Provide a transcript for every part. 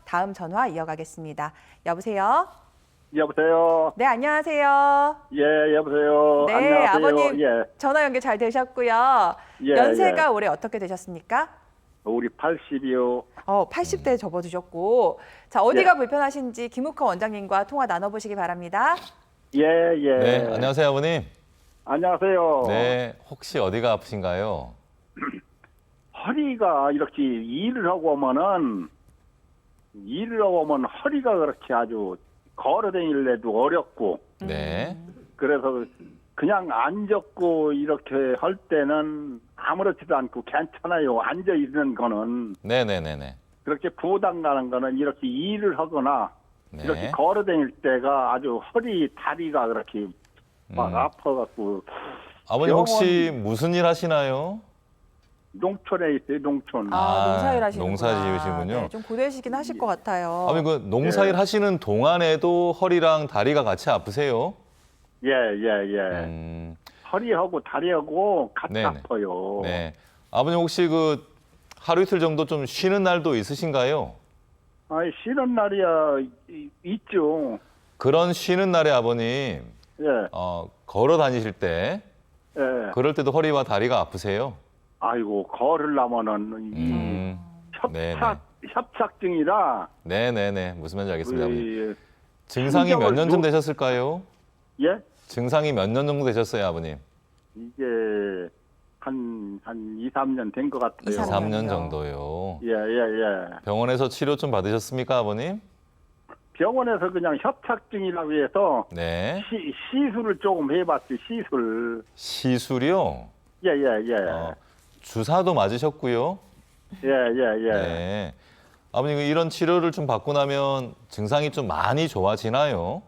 다음 전화 이어가겠습니다. 여보세요? 여보세요. 네, 안녕하세요. 예, 여보세요. 네, 안녕하세요. 아버님 예, 전화 연결 잘 되셨고요. 예, 연세가 예. 올해 어떻게 되셨습니까? 우리 80이요. 80대 접어드셨고. 자, 어디가 예. 불편하신지 김욱헌 원장님과 통화 나눠보시기 바랍니다. 예, 예. 네, 안녕하세요, 아버님. 안녕하세요. 네, 혹시 어디가 아프신가요? 허리가 이렇게 일을 하고 오면 허리가 그렇게 아주 걸어 다닐래도 어렵고, 네, 그래서 그냥 앉았고 이렇게 할 때는 아무렇지도 않고 괜찮아요. 앉아 있는 거는. 네네네네. 그렇게 부담 가는 거는 이렇게 일을 하거나 네. 이렇게 걸어 다닐 때가 아주 허리, 다리가 그렇게 막 아파갖고. 아버님 병원- 혹시 무슨 일 하시나요? 농촌에 있어요, 농촌. 농사일 하시는구나. 농사 지으시군요. 네, 좀 고되시긴 하실 것 같아요. 아버님 그 농사일 예. 하시는 동안에도 허리랑 다리가 같이 아프세요? 예, 예, 예. 허리하고 다리하고 같이 네네. 아파요. 네. 아버님 혹시 그 하루 이틀 정도 좀 쉬는 날도 있으신가요? 아이, 쉬는 날이야, 있죠. 그런 쉬는 날에 아버님 예, 걸어 다니실 때 예. 그럴 때도 허리와 다리가 아프세요? 아이고, 걸으려면은 협착증이라. 네네네. 무슨 말인지 알겠습니다, 아버님. 이, 증상이 몇 년 좀 신경을 되셨을까요? 예? 증상이 몇 년 정도 되셨어요, 아버님? 이게 한 2, 3년 된 것 같아요. 2, 3년. 3년 정도요. 예, 예, 예. 병원에서 치료 좀 받으셨습니까, 아버님? 병원에서 그냥 협착증이라고 해서 네. 시술을 조금 해봤어요, 시술. 시술이요? 예, 예, 예. 주사도 맞으셨고요. 예, 예, 예. 네. 아버님, 이런 치료를 좀 받고 나면 증상이 좀 많이 좋아지나요?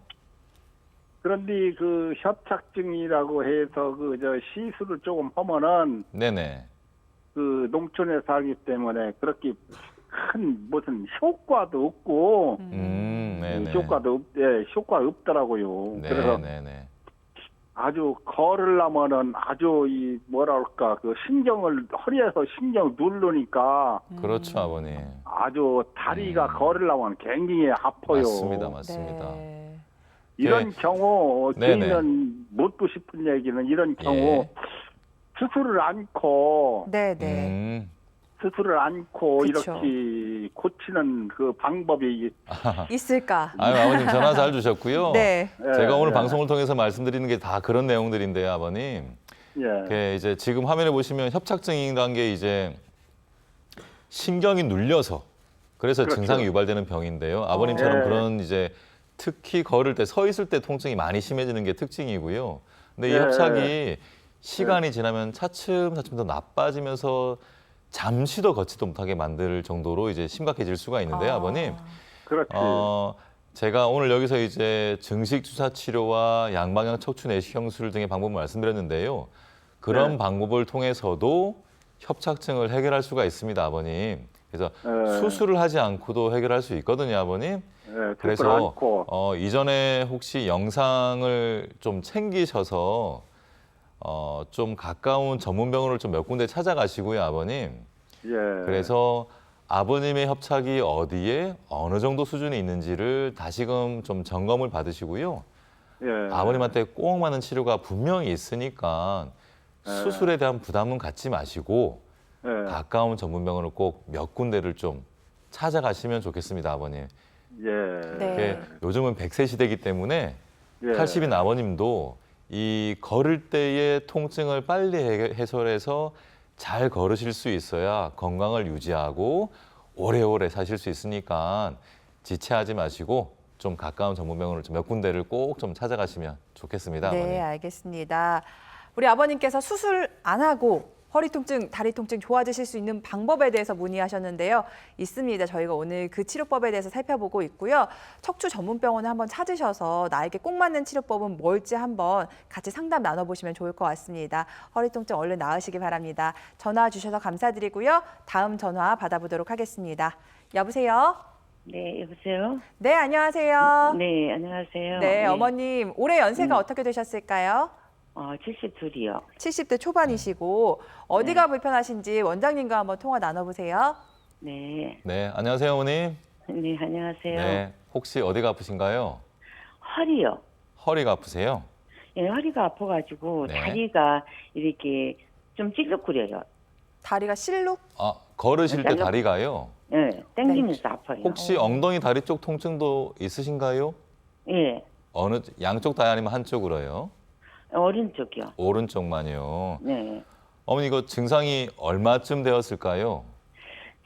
그런데 그 협착증이라고 해서 그 저 시술을 조금 하면은 네네. 그 농촌에 살기 때문에 그렇게 큰 무슨 효과도 없고 네네. 효과 없더라고요. 그래서 네네네. 아주 걸으려면은 아주 이 뭐랄까 그 신경을 허리에서 신경 누르니까 그렇죠, 아버님. 아주 다리가 걸으려면 굉장히 아파요. 맞습니다, 맞습니다. 네. 이런 경우 네네. 저희는 묻고 싶은 얘기는 이런 경우 예. 수술을 않고 네, 네. 수술을 않고 그쵸. 이렇게 고치는 그 방법이 있을까? 아유, 아버님 전화 잘 주셨고요. 네. 제가 오늘 예. 방송을 통해서 말씀드리는 게 다 그런 내용들인데요, 아버님. 예. 이제 지금 화면에 보시면 협착증이라는 게 이제 신경이 눌려서 그래서 그렇죠. 증상이 유발되는 병인데요. 아버님처럼 예. 그런 이제 특히 걸을 때 서 있을 때 통증이 많이 심해지는 게 특징이고요. 근데 이 예. 협착이 시간이 지나면 차츰차츰 더 나빠지면서 잠시도 걷지도 못하게 만들 정도로 이제 심각해질 수가 있는데요, 아버님. 그렇지. 제가 오늘 여기서 이제 증식 주사 치료와 양방향 척추 내시경 수술 등의 방법을 말씀드렸는데요. 그런 네. 방법을 통해서도 협착증을 해결할 수가 있습니다, 아버님. 그래서 네. 수술을 하지 않고도 해결할 수 있거든요, 아버님. 예, 수술 그래서 않고. 이전에 혹시 영상을 좀 챙기셔서 좀 가까운 전문 병원을 좀 몇 군데 찾아가시고요, 아버님. 예. 그래서 아버님의 협착이 어디에 어느 정도 수준에 있는지를 다시금 좀 점검을 받으시고요. 예. 아버님한테 꼭 맞는 치료가 분명히 있으니까 수술에 대한 부담은 갖지 마시고 예. 가까운 전문병원을 꼭 몇 군데를 좀 찾아가시면 좋겠습니다, 아버님. 예. 네. 요즘은 100세 시대이기 때문에 예. 80인 아버님도 이 걸을 때의 통증을 빨리 해소해서 잘 걸으실 수 있어야 건강을 유지하고 오래오래 사실 수 있으니까 지체하지 마시고 좀 가까운 전문병원을 좀 몇 군데를 꼭 좀 찾아가시면 좋겠습니다, 네, 아버님. 알겠습니다. 우리 아버님께서 수술 안 하고 허리 통증, 다리 통증 좋아지실 수 있는 방법에 대해서 문의하셨는데요. 있습니다. 저희가 오늘 그 치료법에 대해서 살펴보고 있고요. 척추 전문병원을 한번 찾으셔서 나에게 꼭 맞는 치료법은 뭘지 한번 같이 상담 나눠보시면 좋을 것 같습니다. 허리 통증 얼른 나으시기 바랍니다. 전화 주셔서 감사드리고요. 다음 전화 받아보도록 하겠습니다. 여보세요? 네, 여보세요? 네, 안녕하세요. 네, 안녕하세요. 네, 어머님. 올해 연세가 어떻게 되셨을까요? 72이요. 70대 초반이시고 어디가 불편하신지 원장님과 한번 통화 나눠보세요. 네. 네, 안녕하세요, 어머님. 네, 안녕하세요. 네. 혹시 어디가 아프신가요? 허리요. 허리가 아프세요? 예, 허리가 아파가지고 네. 다리가 이렇게 좀 찌글거려요. 다리가 실룩? 아, 걸으실 때 잘라- 다리가요? 예, 땡기면서 아파요. 혹시 엉덩이 다리 쪽 통증도 있으신가요? 예, 어느 양쪽 다 아니면 한쪽으로요? 오른쪽이요. 오른쪽만요. 네. 어머니 이거 증상이 얼마쯤 되었을까요?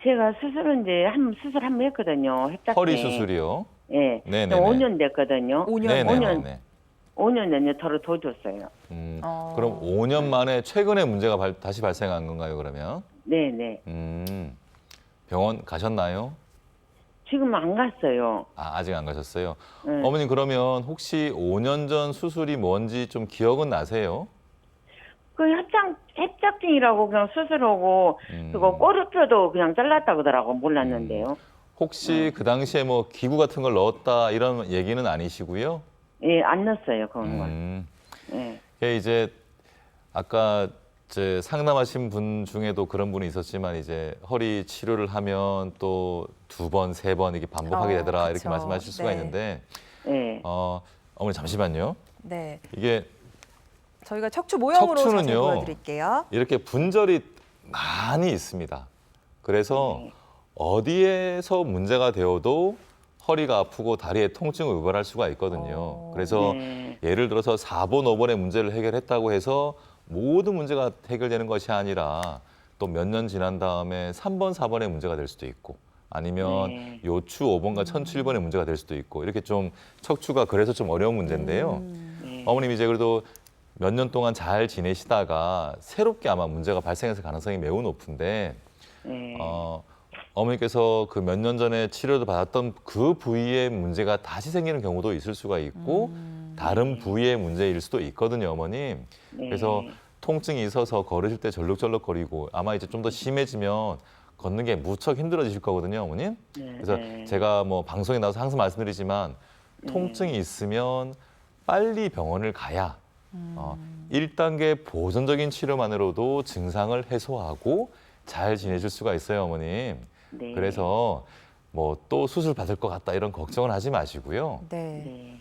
제가 수술은 이제 수술 한 번 했거든요. 협착 허리 때. 수술이요? 예. 네네네. 5년 됐거든요. 5년. 네네네. 5년 전에 더 줬어요. 그럼 5년 만에 최근에 문제가 다시 발생한 건가요, 그러면? 네네. 병원 가셨나요? 지금 안 갔어요. 아, 아직 안 가셨어요. 네. 어머님 그러면 혹시 5년 전 수술이 뭔지 좀 기억은 나세요? 그 협착증이라고 그냥 수술하고 그거 꼬르뼈도 그냥 잘랐다고 하더라고 몰랐는데요. 혹시 그 당시에 뭐 기구 같은 걸 넣었다 이런 얘기는 아니시고요? 예, 안 넣었어요 그런 건. 예. 이게 이제 아까 이제 상담하신 분 중에도 그런 분이 있었지만 이제 허리 치료를 하면 또 2번, 3번 이렇게 반복하게 되더라 이렇게 그쵸. 말씀하실 수가 네. 있는데 예. 어머니 잠시만요. 네. 이게 저희가 척추 모형으로 자세히 척추는요. 보여드릴게요. 이렇게 분절이 많이 있습니다. 그래서 어디에서 문제가 되어도 허리가 아프고 다리에 통증을 유발할 수가 있거든요. 그래서 네. 예를 들어서 4번, 5번의 문제를 해결했다고 해서 모든 문제가 해결되는 것이 아니라 또 몇 년 지난 다음에 3번, 4번의 문제가 될 수도 있고 아니면 네. 요추 5번과 1007번의 문제가 될 수도 있고 이렇게 좀 척추가 그래서 좀 어려운 문제인데요. 네. 어머님 이제 그래도 몇 년 동안 잘 지내시다가 새롭게 아마 문제가 발생했을 가능성이 매우 높은데 네. 어머니께서 그 몇 년 전에 치료를 받았던 그 부위에 문제가 다시 생기는 경우도 있을 수가 있고 다른 부위의 문제일 수도 있거든요, 어머님. 네. 그래서 통증이 있어서 걸으실 때 절룩절룩거리고 아마 이제 좀 더 심해지면 걷는 게 무척 힘들어지실 거거든요, 어머님. 네. 그래서 네. 제가 뭐 방송에 나와서 항상 말씀드리지만 통증이 있으면 빨리 병원을 가야 1단계 보존적인 치료만으로도 증상을 해소하고 잘 지내실 수가 있어요, 어머님. 네. 그래서 뭐 또 수술 받을 것 같다 이런 걱정은 하지 마시고요. 네. 네.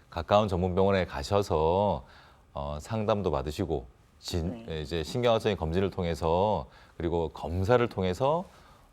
가까운 전문병원에 가셔서 상담도 받으시고 이제 신경학적인 검진을 통해서 그리고 검사를 통해서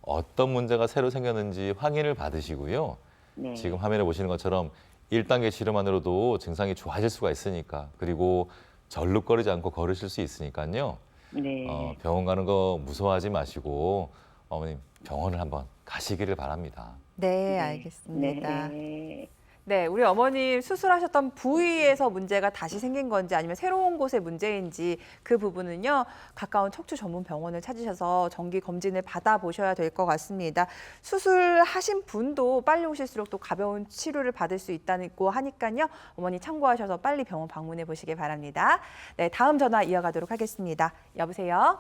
어떤 문제가 새로 생겼는지 확인을 받으시고요. 네. 지금 화면에 보시는 것처럼 1단계 치료만으로도 증상이 좋아질 수가 있으니까 그리고 절룩거리지 않고 걸으실 수 있으니까요. 네. 병원 가는 거 무서워하지 마시고 어머님 병원을 한번 가시기를 바랍니다. 네, 알겠습니다. 네. 네, 우리 어머님 수술하셨던 부위에서 문제가 다시 생긴 건지 아니면 새로운 곳의 문제인지 그 부분은요, 가까운 척추 전문 병원을 찾으셔서 정기 검진을 받아보셔야 될 것 같습니다. 수술하신 분도 빨리 오실수록 또 가벼운 치료를 받을 수 있다고 하니까요, 어머니 참고하셔서 빨리 병원 방문해 보시기 바랍니다. 네, 다음 전화 이어가도록 하겠습니다. 여보세요?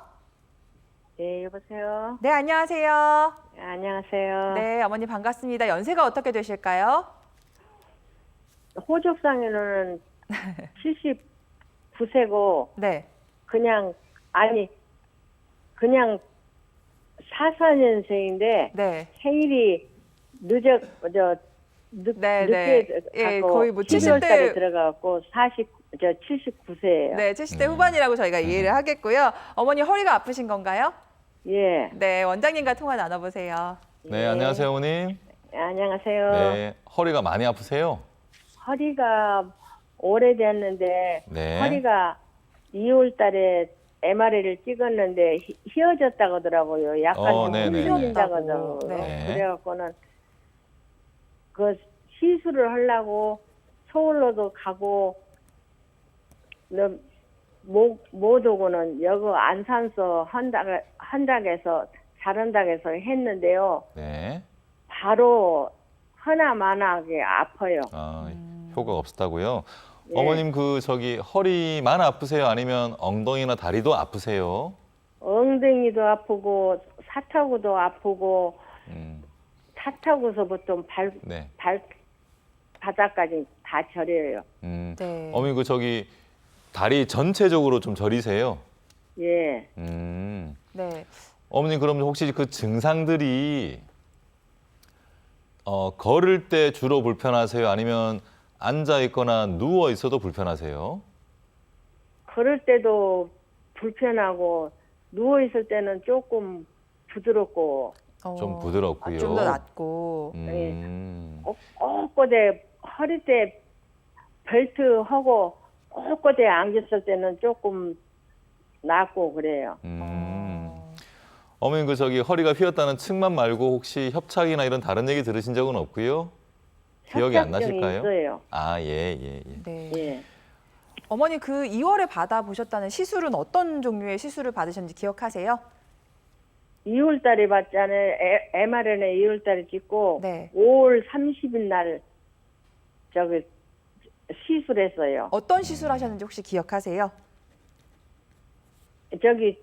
네, 여보세요. 네, 안녕하세요. 안녕하세요. 네, 어머니 반갑습니다. 연세가 어떻게 되실까요? 호적상에는 79세고 네. 그냥 44년생인데 네. 생일이 늦게 예, 갖고 거의 뭐 12월 70대 달에 들어가고 79세예요. 네, 70대 후반이라고 저희가 이해를 하겠고요. 어머니 허리가 아프신 건가요? 예. 네, 원장님과 통화 나눠보세요. 네, 안녕하세요, 어머님. 안녕하세요. 네, 허리가 많이 아프세요? 허리가 오래됐는데 네. 허리가 2월 달에 MRI를 찍었는데 휘어졌다고 하더라고요. 약간 네네네. 힘들다고 휘어졌다고. 하더라고요. 네. 그래갖고는 그 시술을 하려고 서울로도 가고 못 오고는 여기 안산서 헌닭에서 잘한다고 했는데요. 네. 바로 하나만하게 아파요. 효과가 없었다고요? 예. 어머님 허리만 아프세요? 아니면 엉덩이나 다리도 아프세요? 엉덩이도 아프고 사타구도 아프고 음, 차 타고서부터 네. 바닥까지 다 저려요. 네. 어머님 다리 전체적으로 좀 저리세요? 예. 네. 어머님 그럼 혹시 그 증상들이 걸을 때 주로 불편하세요? 아니면 앉아 있거나 누워 있어도 불편하세요? 걸을 때도 불편하고 누워 있을 때는 조금 부드럽고 좀 부드럽고요. 좀 더 낫고. 꼿꼿해 허리띠 벨트 하고 꼿꼿해 앉았을 때는 조금 낫고 그래요. 어머님 허리가 휘었다는 측만 말고 혹시 협착이나 이런 다른 얘기 들으신 적은 없고요? 기억이 안 협착증이 나실까요? 있어요. 아, 예. 네. 예. 어머니 그 2월에 받아보셨다는 시술은 어떤 종류의 시술을 받으셨는지 기억하세요? 2월 달에 받잖아요. mRNA 2월 달에 찍고 네. 5월 30일 날 저기 시술했어요. 어떤 시술하셨는지 혹시 기억하세요? 저기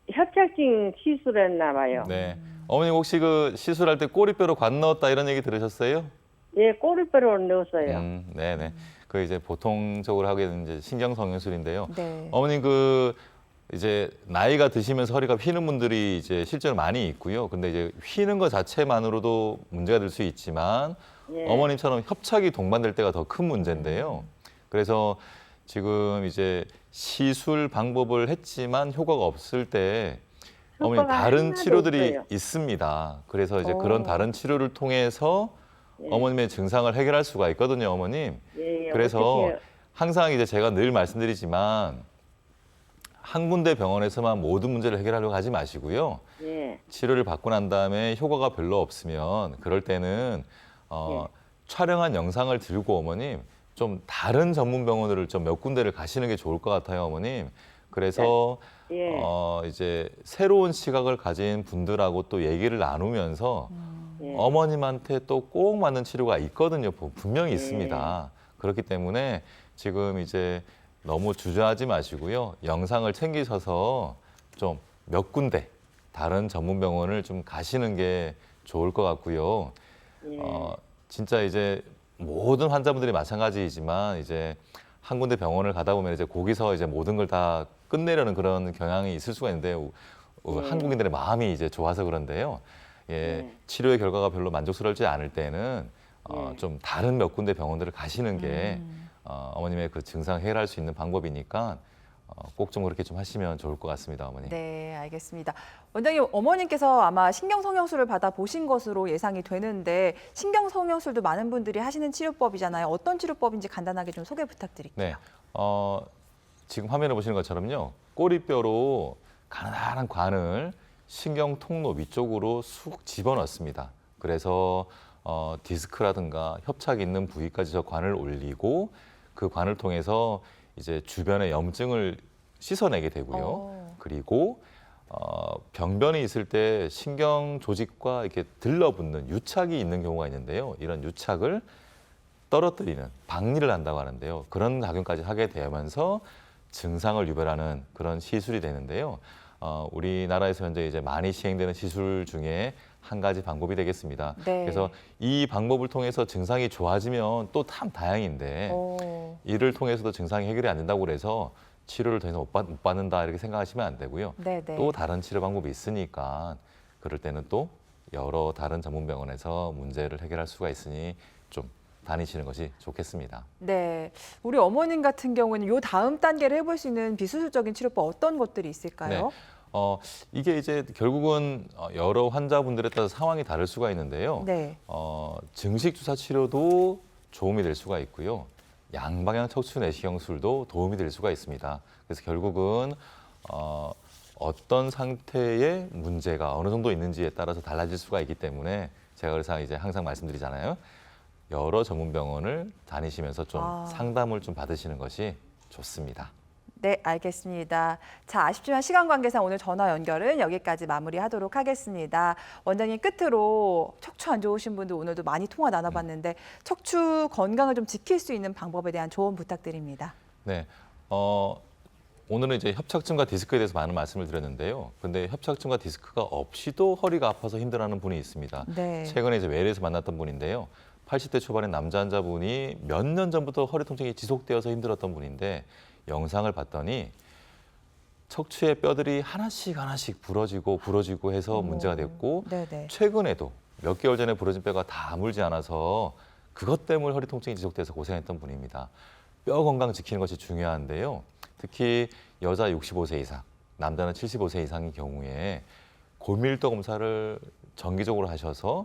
협착증 시술했나 봐요. 네. 어머님 혹시 그 시술할 때 꼬리뼈로 관 넣었다 이런 얘기 들으셨어요? 예, 꼬리뼈로 넣었어요. 네네. 그 이제 보통적으로 하게 되는 이제 신경성형술인데요. 네. 어머님 이제 나이가 드시면서 허리가 휘는 분들이 이제 실제로 많이 있고요. 근데 이제 휘는 것 자체만으로도 문제가 될 수 있지만 예. 어머님처럼 협착이 동반될 때가 더 큰 문제인데요. 그래서 지금 이제 시술 방법을 했지만 효과가 없을 때 어머님 효과가 다른 하나도 치료들이 없어요. 있습니다. 그래서 이제 그런 오. 다른 치료를 통해서 예. 어머님의 증상을 해결할 수가 있거든요, 어머님. 예, 그래서 어떻게 항상 이제 제가 늘 말씀드리지만 한 군데 병원에서만 모든 문제를 해결하려고 하지 마시고요. 예. 치료를 받고 난 다음에 효과가 별로 없으면 그럴 때는 촬영한 영상을 들고 어머님 좀 다른 전문 병원을 좀 몇 군데를 가시는 게 좋을 것 같아요, 어머님. 그래서 예. 이제 새로운 시각을 가진 분들하고 또 얘기를 나누면서 예. 어머님한테 또 꼭 맞는 치료가 있거든요. 분명히 예. 있습니다. 그렇기 때문에 지금 이제 너무 주저하지 마시고요. 영상을 챙기셔서 좀 몇 군데 다른 전문 병원을 좀 가시는 게 좋을 것 같고요. 예. 진짜 이제 모든 환자분들이 마찬가지이지만 이제 한 군데 병원을 가다 보면 이제 거기서 이제 모든 걸 다 끝내려는 그런 경향이 있을 수가 있는데 한국인들의 마음이 이제 좋아서 그런데요. 치료의 결과가 별로 만족스럽지 않을 때는 좀 다른 몇 군데 병원들을 가시는 게 어머님의 그 증상 해결할 수 있는 방법이니까 꼭 좀 그렇게 좀 하시면 좋을 것 같습니다, 어머니. 네, 알겠습니다. 원장님, 어머님께서 아마 신경성형술을 받아보신 것으로 예상이 되는데 신경성형술도 많은 분들이 하시는 치료법이잖아요. 어떤 치료법인지 간단하게 좀 소개 부탁드릴게요. 네, 지금 화면에 보시는 것처럼요. 꼬리뼈로 가느다란 관을 신경 통로 위쪽으로 쑥 집어넣습니다. 그래서 디스크라든가 협착이 있는 부위까지 저 관을 올리고 그 관을 통해서 이제 주변의 염증을 씻어내게 되고요. 그리고 병변이 있을 때 신경 조직과 이렇게 들러붙는 유착이 있는 경우가 있는데요. 이런 유착을 떨어뜨리는 박리를 한다고 하는데요. 그런 작용까지 하게 되면서 증상을 유발하는 그런 시술이 되는데요. 우리나라에서 현재 이제 많이 시행되는 시술 중에 한 가지 방법이 되겠습니다. 네. 그래서 이 방법을 통해서 증상이 좋아지면 또 참 다행인데 이를 통해서도 증상이 해결이 안 된다고 그래서 치료를 더 이상 못 받는다 이렇게 생각하시면 안 되고요. 네, 네. 또 다른 치료 방법이 있으니까 그럴 때는 또 여러 다른 전문 병원에서 문제를 해결할 수가 있으니 좀 다니시는 것이 좋겠습니다. 네, 우리 어머님 같은 경우는 요 다음 단계를 해볼 수 있는 비수술적인 치료법 어떤 것들이 있을까요? 이게 이제 결국은 여러 환자분들에 따라서 상황이 다를 수가 있는데요. 네. 증식 주사 치료도 도움이 될 수가 있고요. 양방향 척추 내시경술도 도움이 될 수가 있습니다. 그래서 결국은 어떤 상태의 문제가 어느 정도 있는지에 따라서 달라질 수가 있기 때문에 제가 그래서 이제 항상 말씀드리잖아요. 여러 전문 병원을 다니시면서 좀 상담을 좀 받으시는 것이 좋습니다. 네, 알겠습니다. 자, 아쉽지만 시간 관계상 오늘 전화 연결은 여기까지 마무리하도록 하겠습니다. 원장님 끝으로 척추 안 좋으신 분들 오늘도 많이 통화 나눠봤는데 척추 건강을 좀 지킬 수 있는 방법에 대한 조언 부탁드립니다. 네, 오늘은 이제 협착증과 디스크에 대해서 많은 말씀을 드렸는데요. 근데 협착증과 디스크가 없이도 허리가 아파서 힘들어하는 분이 있습니다. 네. 최근에 이제 외래에서 만났던 분인데요. 80대 초반의 남자 환자분이 몇 년 전부터 허리 통증이 지속되어서 힘들었던 분인데 영상을 봤더니 척추의 뼈들이 하나씩 부러지고 해서 문제가 됐고 네네. 최근에도 몇 개월 전에 부러진 뼈가 다 아물지 않아서 그것 때문에 허리 통증이 지속돼서 고생했던 분입니다. 뼈 건강 지키는 것이 중요한데요. 특히 여자 65세 이상, 남자는 75세 이상의 경우에 골밀도 검사를 정기적으로 하셔서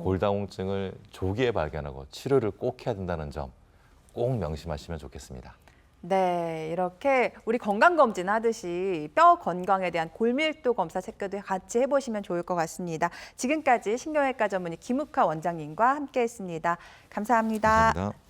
골다공증을 조기에 발견하고 치료를 꼭 해야 된다는 점 꼭 명심하시면 좋겠습니다. 네, 이렇게 우리 건강검진 하듯이 뼈 건강에 대한 골밀도 검사 체크도 같이 해보시면 좋을 것 같습니다. 지금까지 신경외과 전문의 김욱하 원장님과 함께했습니다. 감사합니다. 감사합니다.